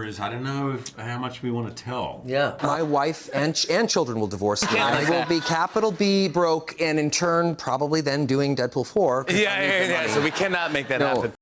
is I don't know how much we want to tell. Yeah. My wife and children will divorce me. I will be capital B broke and in turn probably then doing Deadpool 4. Yeah. So we cannot make that happen.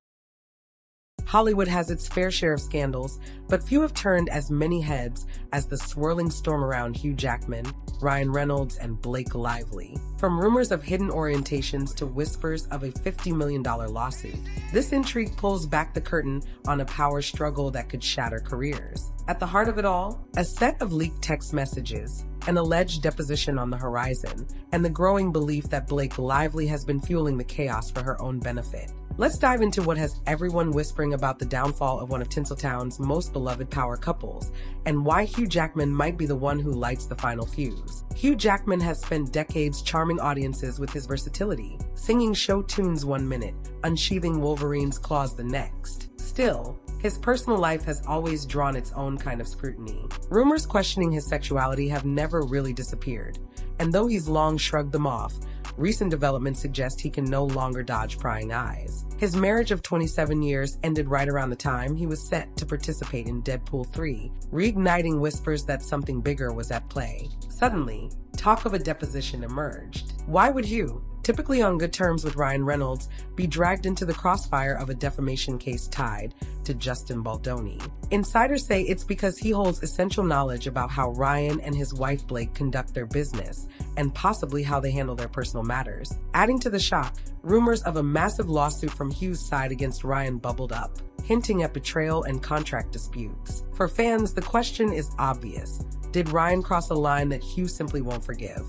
Hollywood has its fair share of scandals, but few have turned as many heads as the swirling storm around Hugh Jackman, Ryan Reynolds, and Blake Lively. From rumors of hidden orientations to whispers of a $50 million lawsuit, this intrigue pulls back the curtain on a power struggle that could shatter careers. At the heart of it all, a set of leaked text messages, an alleged deposition on the horizon, and the growing belief that Blake Lively has been fueling the chaos for her own benefit. Let's dive into what has everyone whispering about the downfall of one of Tinseltown's most beloved power couples, and why Hugh Jackman might be the one who lights the final fuse. Hugh Jackman has spent decades charming audiences with his versatility, singing show tunes one minute, unsheathing Wolverine's claws the next. Still, his personal life has always drawn its own kind of scrutiny. Rumors questioning his sexuality have never really disappeared, and though he's long shrugged them off, recent developments suggest he can no longer dodge prying eyes. His marriage of 27 years ended right around the time he was set to participate in Deadpool 3, reigniting whispers that something bigger was at play. Suddenly, talk of a deposition emerged. Why would Hugh, typically on good terms with Ryan Reynolds, be dragged into the crossfire of a defamation case tied to Justin Baldoni? Insiders say it's because he holds essential knowledge about how Ryan and his wife Blake conduct their business, and possibly how they handle their personal matters. Adding to the shock, rumors of a massive lawsuit from Hugh's side against Ryan bubbled up, hinting at betrayal and contract disputes. For fans, the question is obvious. Did Ryan cross a line that Hugh simply won't forgive?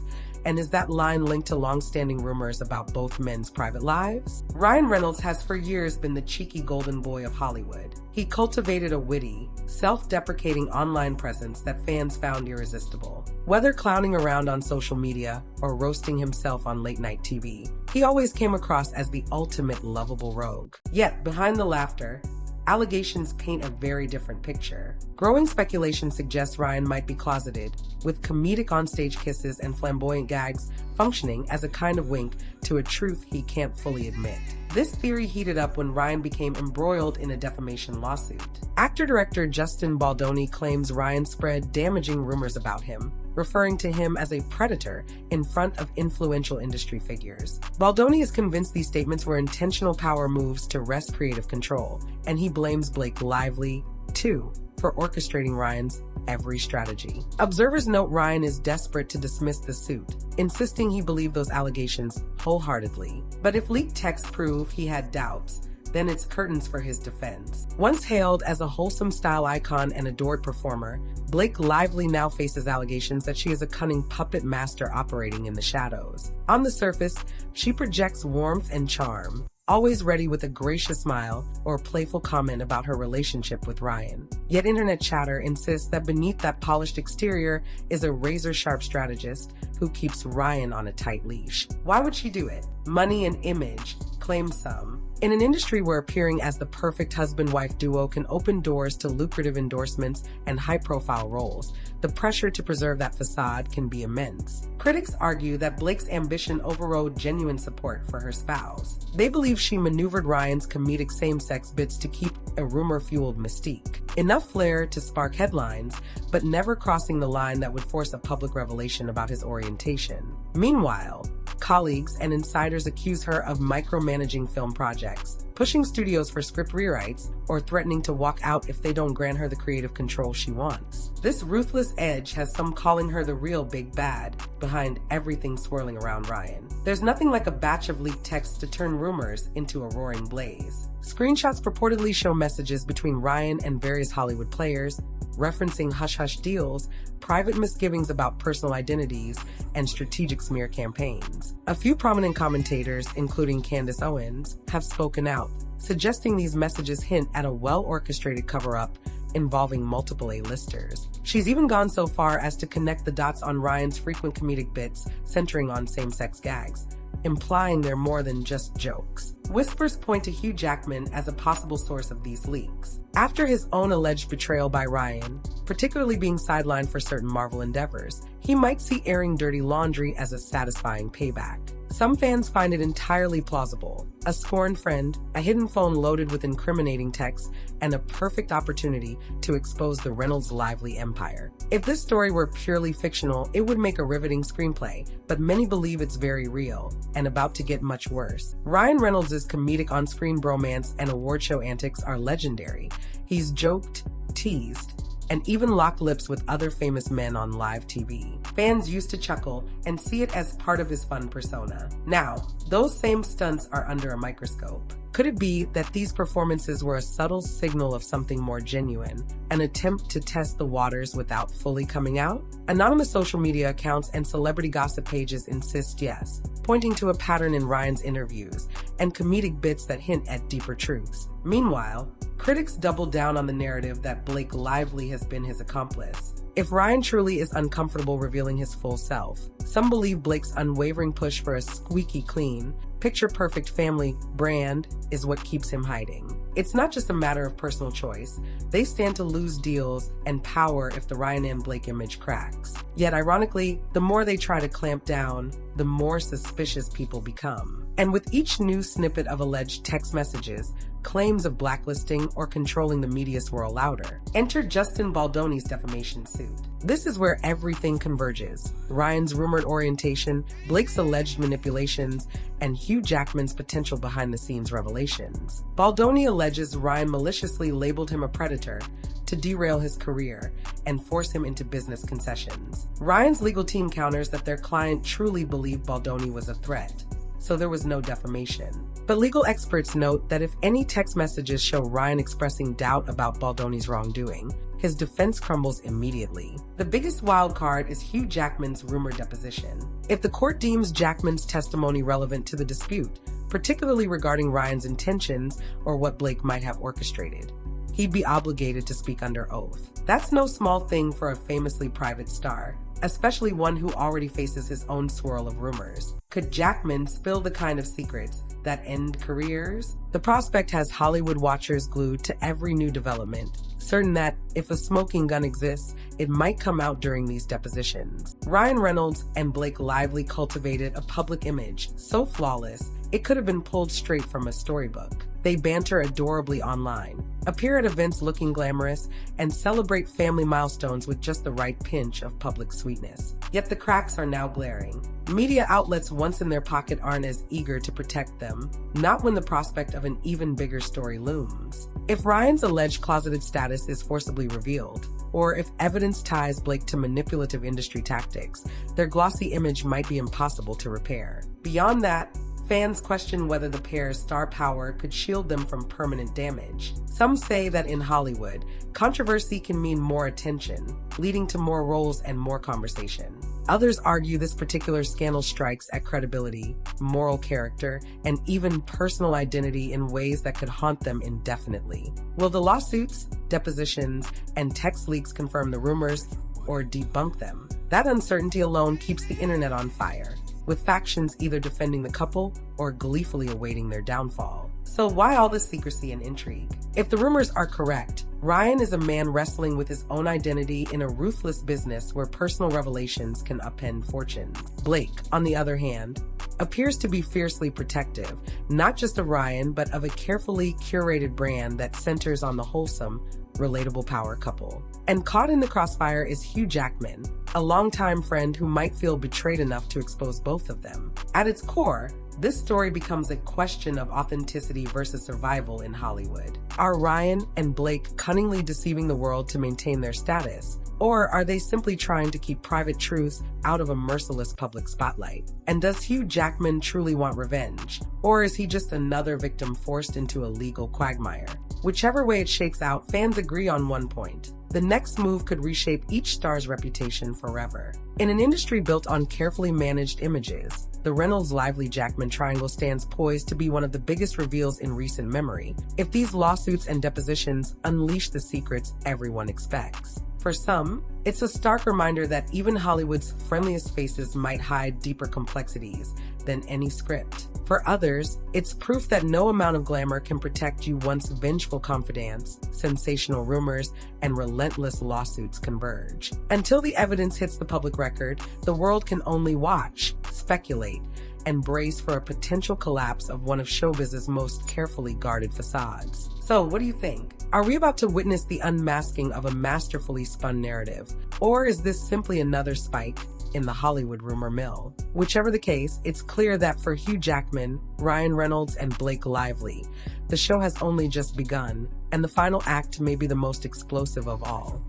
And is that line linked to long-standing rumors about both men's private lives? Ryan Reynolds has for years been the cheeky golden boy of Hollywood. He cultivated a witty, self-deprecating online presence that fans found irresistible. Whether clowning around on social media or roasting himself on late-night TV, he always came across as the ultimate lovable rogue. Yet, behind the laughter, allegations paint a very different picture. Growing speculation suggests Ryan might be closeted, with comedic onstage kisses and flamboyant gags functioning as a kind of wink to a truth he can't fully admit. This theory heated up when Ryan became embroiled in a defamation lawsuit. Actor-director Justin Baldoni claims Ryan spread damaging rumors about him, referring to him as a predator in front of influential industry figures. Baldoni is convinced these statements were intentional power moves to wrest creative control, and he blames Blake Lively, too, for orchestrating Ryan's every strategy. Observers note Ryan is desperate to dismiss the suit, insisting he believed those allegations wholeheartedly. But if leaked texts prove he had doubts, then it's curtains for his defense. Once hailed as a wholesome style icon and adored performer, Blake Lively now faces allegations that she is a cunning puppet master operating in the shadows. On the surface, she projects warmth and charm, always ready with a gracious smile or a playful comment about her relationship with Ryan. Yet internet chatter insists that beneath that polished exterior is a razor-sharp strategist who keeps Ryan on a tight leash. Why would she do it? Money and image, claim some. In an industry where appearing as the perfect husband-wife duo can open doors to lucrative endorsements and high-profile roles, the pressure to preserve that facade can be immense. Critics argue that Blake's ambition overrode genuine support for her spouse. They believe she maneuvered Ryan's comedic same-sex bits to keep a rumor-fueled mystique. Enough flair to spark headlines, but never crossing the line that would force a public revelation about his orientation. Meanwhile, colleagues and insiders accuse her of micromanaging film projects, pushing studios for script rewrites, or threatening to walk out if they don't grant her the creative control she wants. This ruthless edge has some calling her the real big bad behind everything swirling around Ryan. There's nothing like a batch of leaked texts to turn rumors into a roaring blaze. Screenshots purportedly show messages between Ryan and various Hollywood players, referencing hush-hush deals, private misgivings about personal identities, and strategic smear campaigns. A few prominent commentators, including Candace Owens, have spoken out, suggesting these messages hint at a well-orchestrated cover-up involving multiple A-listers. She's even gone so far as to connect the dots on Ryan's frequent comedic bits centering on same-sex gags, implying they're more than just jokes. Whispers point to Hugh Jackman as a possible source of these leaks. After his own alleged betrayal by Ryan, particularly being sidelined for certain Marvel endeavors, he might see airing dirty laundry as a satisfying payback. Some fans find it entirely plausible. A scorned friend, a hidden phone loaded with incriminating texts, and a perfect opportunity to expose the Reynolds lively empire. If this story were purely fictional, it would make a riveting screenplay, but many believe it's very real and about to get much worse. Ryan Reynolds' comedic on-screen bromance and award show antics are legendary. He's joked, teased, and even locked lips with other famous men on live TV. Fans used to chuckle and see it as part of his fun persona. Now, those same stunts are under a microscope. Could it be that these performances were a subtle signal of something more genuine, an attempt to test the waters without fully coming out? Anonymous social media accounts and celebrity gossip pages insist yes, pointing to a pattern in Ryan's interviews and comedic bits that hint at deeper truths. Meanwhile, critics double down on the narrative that Blake Lively has been his accomplice. If Ryan truly is uncomfortable revealing his full self, some believe Blake's unwavering push for a squeaky clean, picture-perfect family brand is what keeps him hiding. It's not just a matter of personal choice. They stand to lose deals and power if the Ryan and Blake image cracks. Yet ironically, the more they try to clamp down, the more suspicious people become. And with each new snippet of alleged text messages, claims of blacklisting or controlling the media swirl louder. Enter Justin Baldoni's defamation suit. This is where everything converges. Ryan's rumored orientation, Blake's alleged manipulations, and Hugh Jackman's potential behind-the-scenes revelations. Baldoni alleges Ryan maliciously labeled him a predator to derail his career and force him into business concessions. Ryan's legal team counters that their client truly believed Baldoni was a threat, so there was no defamation. But legal experts note that if any text messages show Ryan expressing doubt about Baldoni's wrongdoing, his defense crumbles immediately. The biggest wild card is Hugh Jackman's rumored deposition. If the court deems Jackman's testimony relevant to the dispute, particularly regarding Ryan's intentions or what Blake might have orchestrated, he'd be obligated to speak under oath. That's no small thing for a famously private star, especially one who already faces his own swirl of rumors. Could Jackman spill the kind of secrets that end careers? The prospect has Hollywood watchers glued to every new development, certain that if a smoking gun exists, it might come out during these depositions. Ryan Reynolds and Blake Lively cultivated a public image so flawless, it could have been pulled straight from a storybook. They banter adorably online, appear at events looking glamorous, and celebrate family milestones with just the right pinch of public sweetness. Yet the cracks are now glaring. Media outlets once in their pocket aren't as eager to protect them, not when the prospect of an even bigger story looms. If Ryan's alleged closeted status is forcibly revealed, or if evidence ties Blake to manipulative industry tactics, their glossy image might be impossible to repair. Beyond that, fans question whether the pair's star power could shield them from permanent damage. Some say that in Hollywood, controversy can mean more attention, leading to more roles and more conversation. Others argue this particular scandal strikes at credibility, moral character, and even personal identity in ways that could haunt them indefinitely. Will the lawsuits, depositions, and text leaks confirm the rumors or debunk them? That uncertainty alone keeps the internet on fire, with factions either defending the couple or gleefully awaiting their downfall. So why all this secrecy and intrigue? If the rumors are correct, Ryan is a man wrestling with his own identity in a ruthless business where personal revelations can upend fortunes. Blake, on the other hand, appears to be fiercely protective, not just of Ryan, but of a carefully curated brand that centers on the wholesome, relatable power couple. And caught in the crossfire is Hugh Jackman, a longtime friend who might feel betrayed enough to expose both of them. At its core, this story becomes a question of authenticity versus survival in Hollywood. Are Ryan and Blake cunningly deceiving the world to maintain their status? Or are they simply trying to keep private truths out of a merciless public spotlight? And does Hugh Jackman truly want revenge? Or is he just another victim forced into a legal quagmire? Whichever way it shakes out, fans agree on one point. The next move could reshape each star's reputation forever. In an industry built on carefully managed images, the Reynolds Lively Jackman triangle stands poised to be one of the biggest reveals in recent memory, if these lawsuits and depositions unleash the secrets everyone expects. For some, it's a stark reminder that even Hollywood's friendliest faces might hide deeper complexities than any script. For others, it's proof that no amount of glamour can protect you once vengeful confidants, sensational rumors, and relentless lawsuits converge. Until the evidence hits the public record, the world can only watch, speculate, and brace for a potential collapse of one of showbiz's most carefully guarded facades. So, what do you think? Are we about to witness the unmasking of a masterfully spun narrative? Or is this simply another spike in the Hollywood rumor mill? Whichever the case, it's clear that for Hugh Jackman, Ryan Reynolds, and Blake Lively, the show has only just begun, and the final act may be the most explosive of all.